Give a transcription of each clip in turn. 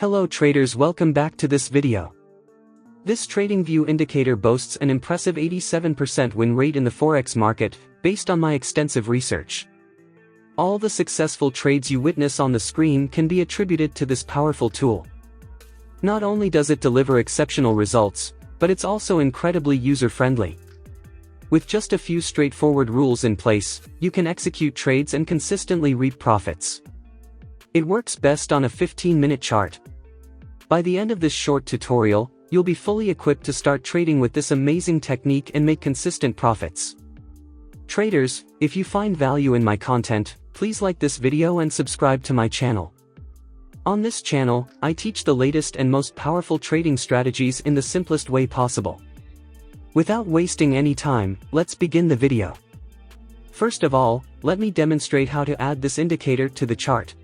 Hello traders, welcome back to this video. This TradingView indicator boasts an impressive 87% win rate in the Forex market, based on my extensive research. All the successful trades you witness on the screen can be attributed to this powerful tool. Not only does it deliver exceptional results, but it's also incredibly user-friendly. With just a few straightforward rules in place, you can execute trades and consistently reap profits. It works best on a 15-minute chart. By the end of this short tutorial, you'll be fully equipped to start trading with this amazing technique and make consistent profits. Traders, if you find value in my content, please like this video and subscribe to my channel. On this channel, I teach the latest and most powerful trading strategies in the simplest way possible. Without wasting any time, let's begin the video. First of all, let me demonstrate how to add this indicator to the chart.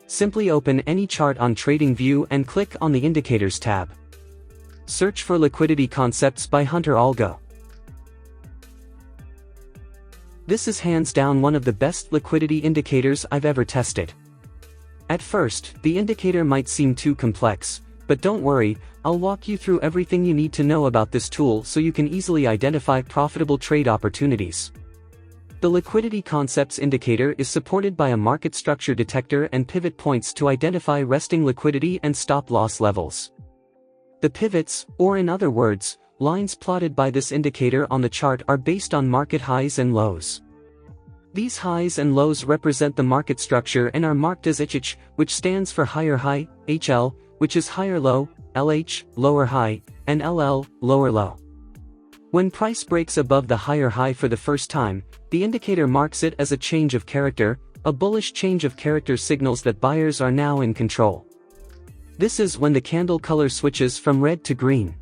Simply open any chart on TradingView and click on the Indicators tab. Search for Liquidity Concepts by Hunter Algo. This is hands down one of the best liquidity indicators I've ever tested. At first, the indicator might seem too complex, but don't worry, I'll walk you through everything you need to know about this tool so you can easily identify profitable trade opportunities. The Liquidity Concepts indicator is supported by a market structure detector and pivot points to identify resting liquidity and stop-loss levels. The pivots, or in other words, lines plotted by this indicator on the chart are based on market highs and lows. These highs and lows represent the market structure and are marked as HH, which stands for higher high, HL, which is higher low, LH, lower high, and LL, lower low. When price breaks above the higher high for the first time, the indicator marks it as a change of character. A bullish change of character signals that buyers are now in control. This is when the candle color switches from red to green.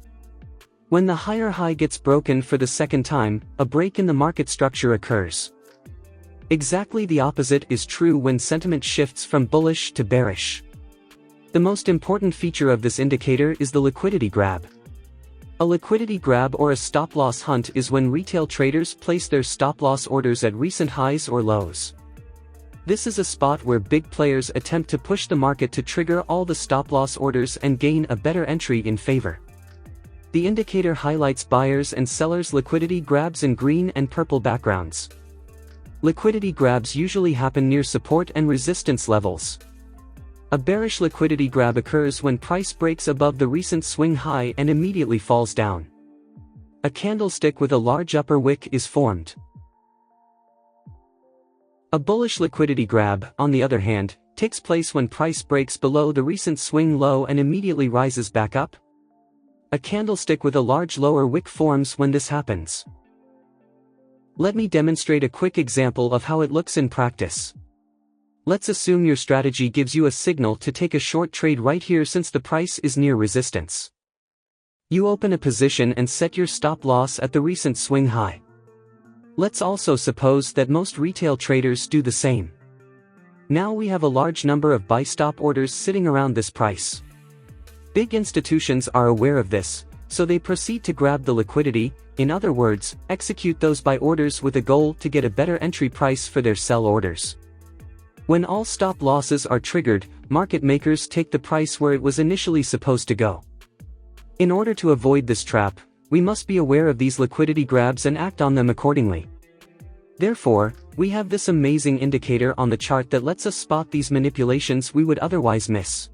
When the higher high gets broken for the second time, a break in the market structure occurs. Exactly the opposite is true when sentiment shifts from bullish to bearish. The most important feature of this indicator is the liquidity grab. A liquidity grab or a stop-loss hunt is when retail traders place their stop-loss orders at recent highs or lows. This is a spot where big players attempt to push the market to trigger all the stop-loss orders and gain a better entry in favor. The indicator highlights buyers and sellers' liquidity grabs in green and purple backgrounds. Liquidity grabs usually happen near support and resistance levels. A bearish liquidity grab occurs when price breaks above the recent swing high and immediately falls down. A candlestick with a large upper wick is formed. A bullish liquidity grab, on the other hand, takes place when price breaks below the recent swing low and immediately rises back up. A candlestick with a large lower wick forms when this happens. Let me demonstrate a quick example of how it looks in practice. Let's assume your strategy gives you a signal to take a short trade right here since the price is near resistance. You open a position and set your stop loss at the recent swing high. Let's also suppose that most retail traders do the same. Now we have a large number of buy stop orders sitting around this price. Big institutions are aware of this, so they proceed to grab the liquidity, in other words, execute those buy orders with a goal to get a better entry price for their sell orders. When all stop losses are triggered, market makers take the price where it was initially supposed to go. In order to avoid this trap, we must be aware of these liquidity grabs and act on them accordingly. Therefore, we have this amazing indicator on the chart that lets us spot these manipulations we would otherwise miss.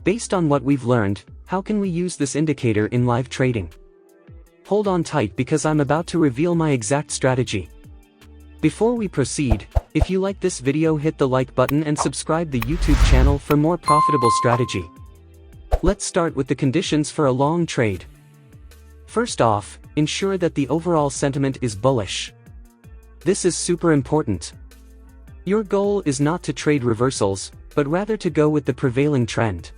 Based on what we've learned, how can we use this indicator in live trading? Hold on tight because I'm about to reveal my exact strategy. Before we proceed, if you like this video, hit the like button and subscribe the YouTube channel for more profitable strategy. Let's start with the conditions for a long trade. First off, ensure that the overall sentiment is bullish. This is super important. Your goal is not to trade reversals, but rather to go with the prevailing trend.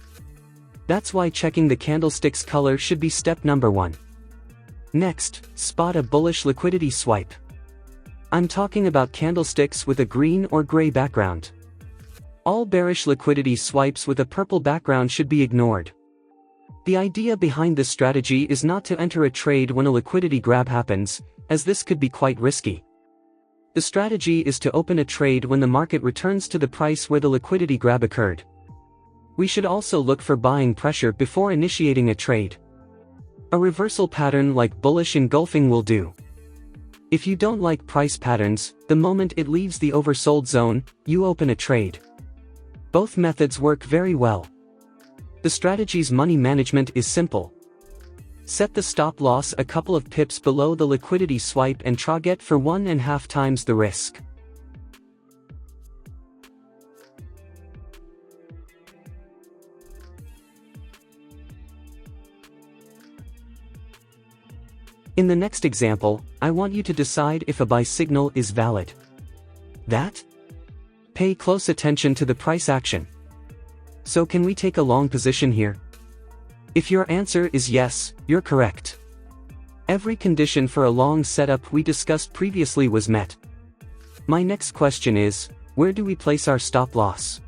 That's why checking the candlestick's color should be step number 1. Next, spot a bullish liquidity swipe. I'm talking about candlesticks with a green or gray background. All bearish liquidity swipes with a purple background should be ignored. The idea behind this strategy is not to enter a trade when a liquidity grab happens, as this could be quite risky. The strategy is to open a trade when the market returns to the price where the liquidity grab occurred. we should also look for buying pressure before initiating a trade. A reversal pattern like bullish engulfing will do. If you don't like price patterns, the moment it leaves the oversold zone, you open a trade. Both methods work very well. The strategy's money management is simple. Set the stop loss a couple of pips below the liquidity swipe and target for 1.5 times the risk. In the next example, I want you to decide if a buy signal is valid. Pay close attention to the price action. So can we take a long position here? If your answer is yes, you're correct. Every condition for a long setup we discussed previously was met. My next question is, where do we place our stop loss?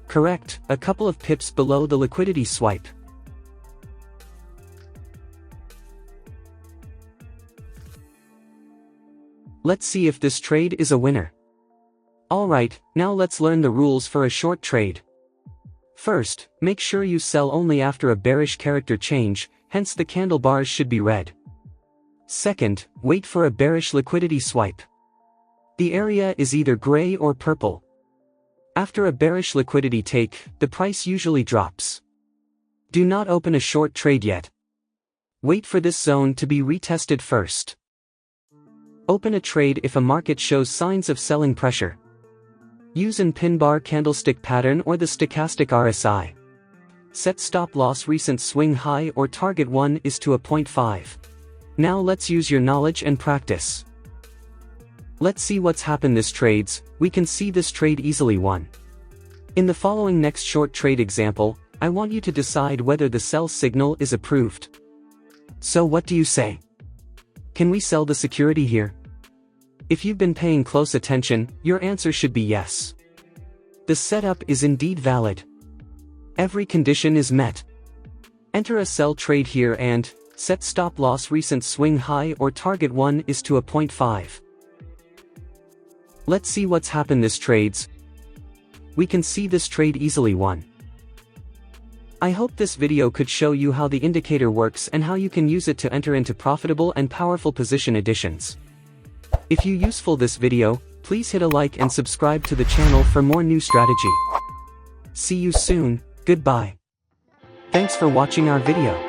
Correct, a couple of pips below the liquidity swipe. Let's see if this trade is a winner. Alright, now let's learn the rules for a short trade. First, make sure you sell only after a bearish character change, hence the candle bars should be red. Second, wait for a bearish liquidity swipe. The area is either gray or purple. After a bearish liquidity take, the price usually drops. Do not open a short trade yet. Wait for this zone to be retested first. Open a trade if a market shows signs of selling pressure. Use an pin bar candlestick pattern or the stochastic RSI. Set stop loss recent swing high or target 1 is to a 0.5. Now let's use your knowledge and practice. Let's see what's happened this trades. We can see this trade easily won. In the following next short trade example, I want you to decide whether the sell signal is approved. So what do you say? Can we sell the security here? If you've been paying close attention, your answer should be yes. The setup is indeed valid. Every condition is met. Enter a sell trade here and set stop loss recent swing high or target 1 is to a 0.5. Let's see what's happened this trades. We can see this trade easily won. I hope this video could show you how the indicator works and how you can use it to enter into profitable and powerful position additions. If you useful this video, please hit a like and subscribe to the channel for more new strategy. See you soon, goodbye. Thanks for watching our video.